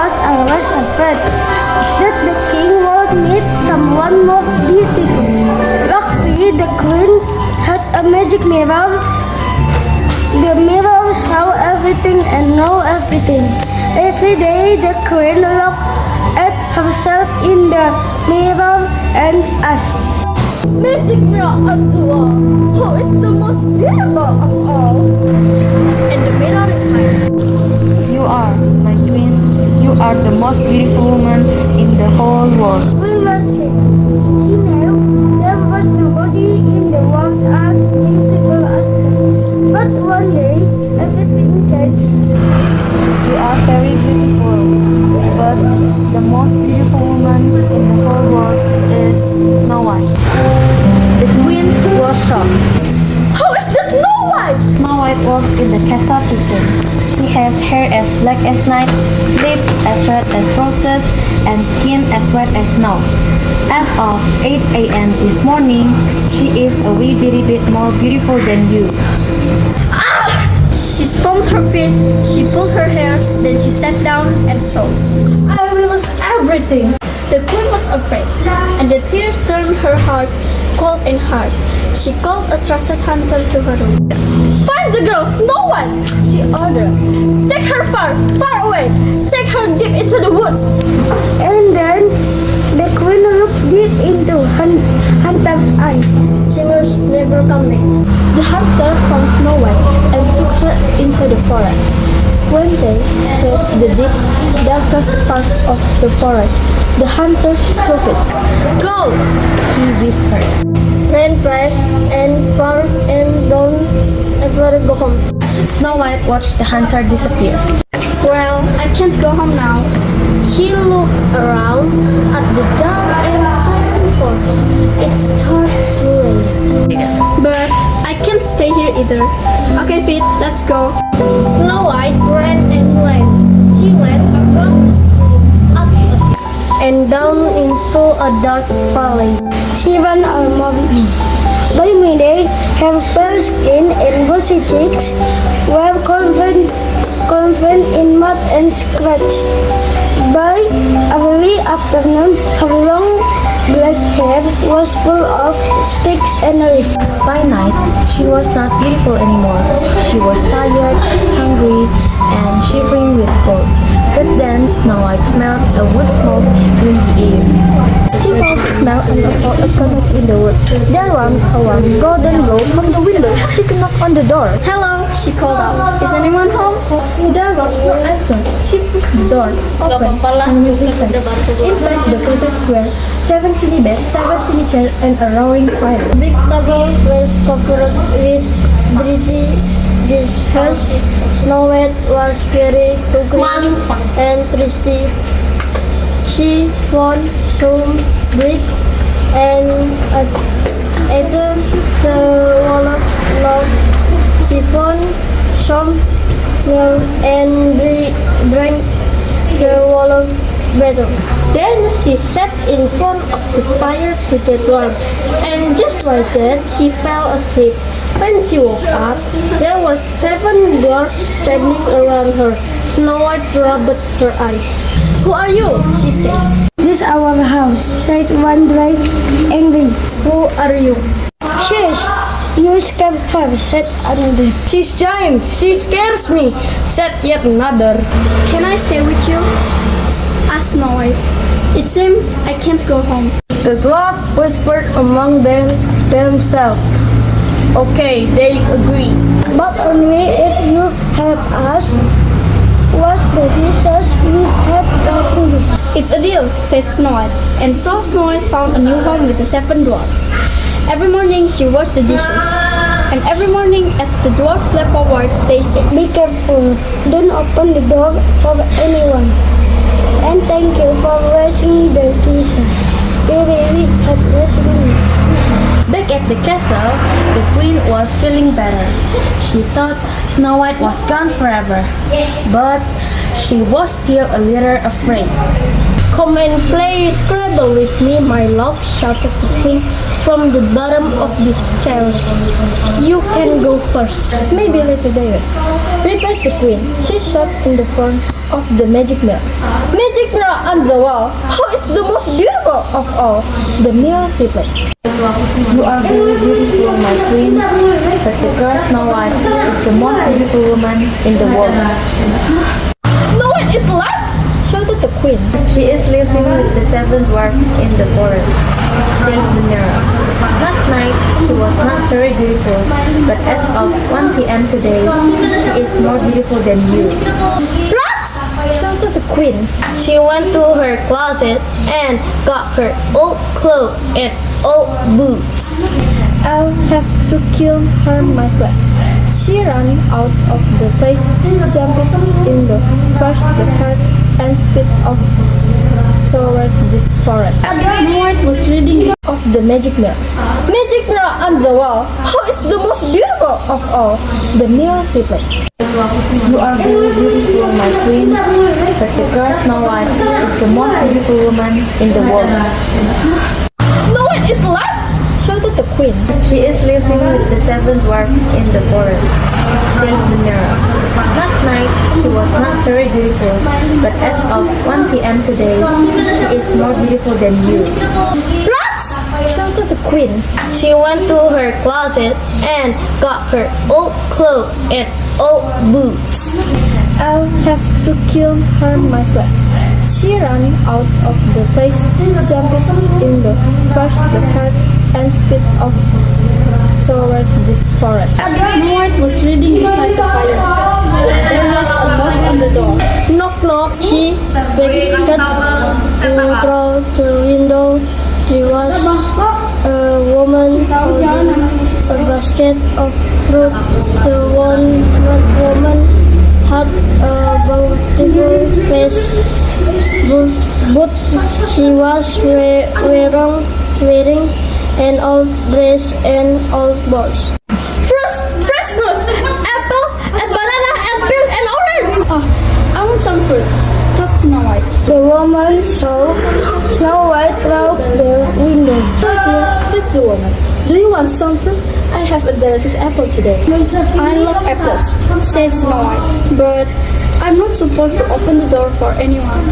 because I was afraid that the king would meet someone more beautiful. Luckily, the queen had a magic mirror. The mirror saw everything and know everything. Every day, the queen looked at herself in the mirror and asked, Magic mirror on the wall, who is the most beautiful of all? And the mirror replied, You are, my queen. You are the most beautiful woman in the whole world. Queen was happy. She knew there was nobody in the world as beautiful as her. But one day, everything changed. You are very beautiful, but the most beautiful woman in the whole world is Snow White. the queen was shocked. Who is the Snow White? Snow White works in the castle kitchen. She has hair as black as night, lips as red as roses, and skin as white as snow. As of 8 a.m. this morning, she is a wee bitty bit more beautiful than you. She stomped her feet, she pulled her hair, then she sat down and sobbed. I will lose everything. The queen was afraid, and the fear turned her heart cold and hard. She called a trusted hunter to her room. Find the girl, Snow White, she ordered. Take her far, far away. Take her deep into the woods. And then the queen looked deep into Hunter's eyes. She must never come back. The hunter found Snow White and took her into the forest. When they reached the deepest, darkest part of the forest, the hunter took it. Go! He whispered. Run fast and far and don't ever go home. Snow White watched the hunter disappear. Well, I can't go home now. He looked around at the dark and silent forest. It's hard to late. But I can't stay here either. Okay, Fit, let's go. Snow White ran and ran. She went across the stream, up and down into a dark valley. She ran almost. By midday, her pale skin and rosy cheeks were covered in mud and scratches. By early afternoon, her long black hair was full of sticks and leaves. By night, she was not beautiful anymore. She was tired, hungry, and shivering with cold. But then Snow White smelled a wood smoke in the air. She felt the smell and felt a cottage in the woods. There ran a warm golden glow from the window. She knocked on the door. Hello, she called out. Is anyone home? There was no answer. She pushed the door open and listened. Inside the cottage were 7 silly beds, 7 silly chairs, and a roaring fire. Big table was covered with dirty dishes. Snow White was very hungry and thirsty. She found some bread and ate the wall of love. She found some milk and drank the wall of battle. Then she sat in front of the fire to get warm, and just like that, she fell asleep. When she woke up, there were 7 dwarfs standing around her. Snow White rubbed her eyes. Who are you? She said. This is our house, said one dwarf, angry. Who are you? Shush, you scared her, said another. She's giant. She scares me, said yet another. Can I stay with you? Asked Snow White. It seems I can't go home. The dwarf whispered among themselves. Okay, they agree. But only if you help us wash the dishes we have washing dishes. It's a deal, said Snow White. And so Snow White found a new home with the 7 dwarfs. Every morning she washed the dishes. And every morning as the dwarfs left for work, they said, Be careful, don't open the door for anyone. And thank you for washing the dishes. We really had washing dishes. Back at the castle, the queen was feeling better. She thought Snow White was gone forever, but she was still a little afraid. Come and play Scrabble with me, my love, shouted the queen from the bottom of this chest. You can go first. Maybe later, replied the queen. She sat in the front of the magic mirror. Magic mirror on the wall. How is the most beautiful of all? The mirror replied. You are very beautiful, my queen, but the girl Snow White is the most beautiful woman in the world. Snow White is alive! Shouted the queen. She is living with the seven dwarfs in the forest, said the mirror. Last night she was not very beautiful, but as of 1 p.m. today, she is more beautiful than you. Rats! Shouted the queen. She went to her closet and got her old clothes and old boots. I'll have to kill her myself. She ran out of the place, jumped in the first the cart, and sped off toward this forest. Snow White was reading Of the magic mirrors. Magic mirror on the wall. How is the most beautiful of all? The mirror replied. You are very beautiful, my queen, but the girl Snow White is the most beautiful woman in the world. Snow White is alive! Shouted the queen. She is living with the seven dwarfs in the forest, said the mirror. Last night she was not very beautiful, but as of 1 p.m. today, she is more beautiful than you. Rats! Shouted the queen. She went to her closet and got her old clothes and old boots. I'll have to kill her myself. She ran out of the place, jumped in the first the cart, and sped off toward this forest. Snow White was reading beside the fire. There was a knock on the door. Knock knock. She peeked through the window. There was a woman holding a basket of fruit. The woman had a beautiful face, but she was wearing an old dress and old boots. Fresh fruit, apple, and banana, and pear, and orange. Oh, I want some fruit. Talk Snow White. The woman saw Snow White through the window. Said the woman. Do you want some fruit? I have a delicious apple today. I love apples, said Snow White, but I'm not supposed to open the door for anyone.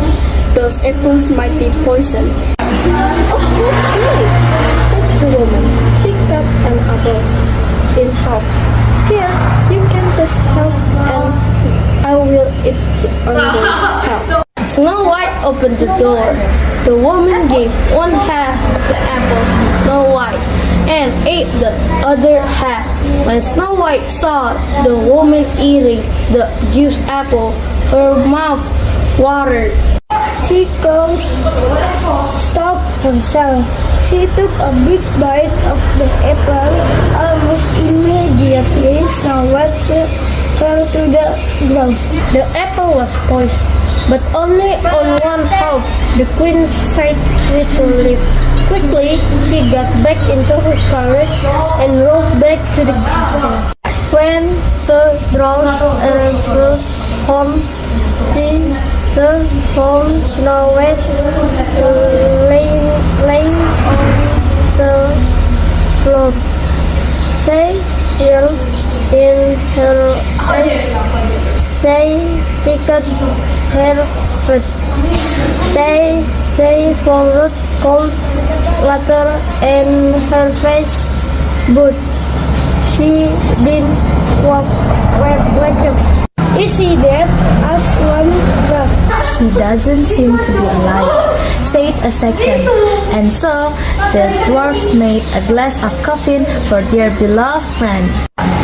Those apples might be poisoned. Oh, how silly, said the woman. She cut an apple in half. Here, you can taste half and I will eat on the half. Snow White opened the door. The woman gave one half of the apple to Snow White and ate the other half. When Snow White saw the woman eating the juice apple, her mouth watered. She couldn't stop herself. She took a big bite of the apple. Almost immediately, Snow White fell to the ground. The apple was poisoned, but only on one half. The queen sighed with relief. Quickly, she got back into her carriage and rode back to the castle. When the dwarfs arrived home, they found Snow White laying on the floor. They yelled in her eyes. They ticked her foot. They followed cold water in her face, but she didn't wake up. Is she dead? asked one dwarf. She doesn't seem to be alive, said a second. And so the dwarfs made a glass of coffee for their beloved friend.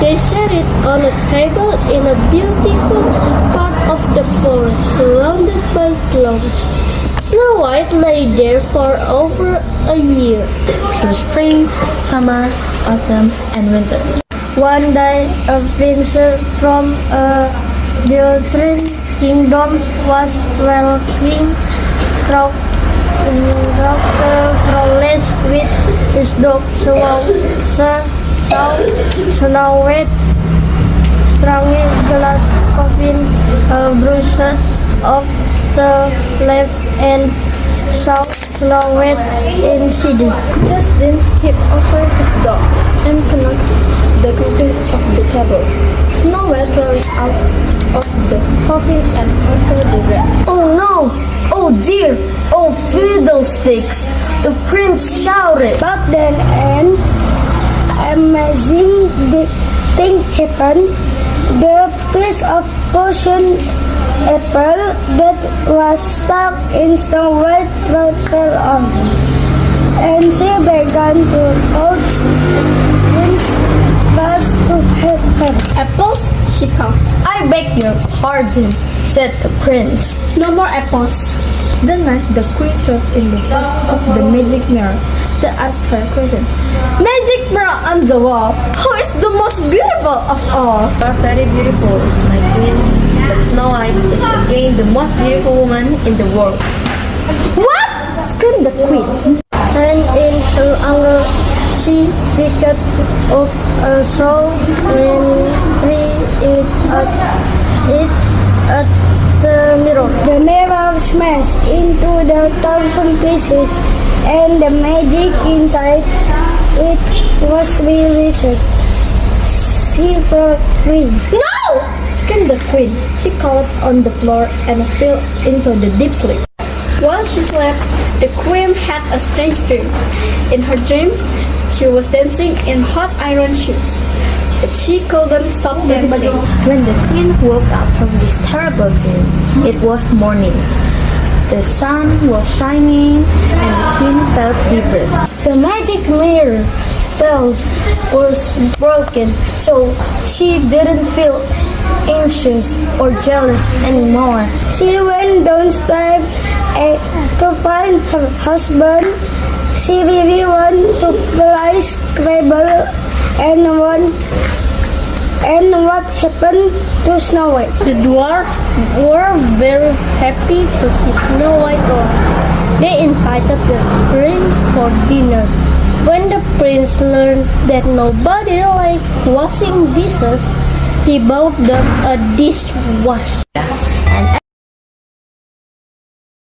They set it on a table in a beautiful part of the forest, surrounded by flowers. Snow White lay there for over a year. Through spring, summer, autumn, and winter. One day, a princess from a different kingdom was walking through the forest with his dog. Snow White strong glass coffee bruised off the left and saw Snow White inside. Just then he offered his dog and knocked the coffin of the table. Snow White ran out of the coffin and onto the grass. Oh no! Oh Oh dear! Oh fiddlesticks! The prince shouted. But then an amazing thing happened. The piece of potion apple that was stuck in Snow White's throat fell off, and she began to coax Prince Buzz to help her. Apples? She coughed. I beg your pardon, said the prince. No more apples. The night the queen showed in the top of the magic mirror to ask her question. Magic mirror on the wall. Who is the most beautiful of all? You are very beautiful, my queen, but Snow White is again the most beautiful woman in the world. What? Screamed the queen. And in her anger, she picked up a saw and threw it at the mirror. The mirror smashed into the 1,000 pieces, and the magic inside it was released. She felt free. No! Screamed the queen. She collapsed on the floor and fell into the deep sleep. While she slept, the queen had a strange dream. In her dream, she was dancing in hot iron shoes, but she couldn't stop dancing. When the queen woke up from this terrible dream, it was morning. The sun was shining and the queen felt different. The magic mirror spells was broken, so she didn't feel anxious or jealous anymore. She went downstairs to find her husband. She really wanted to play Scrabble and what happened to Snow White. The dwarfs were very happy to see Snow White alive. They invited the prince for dinner. When the prince learned that nobody liked washing dishes, he bought them a dishwasher. And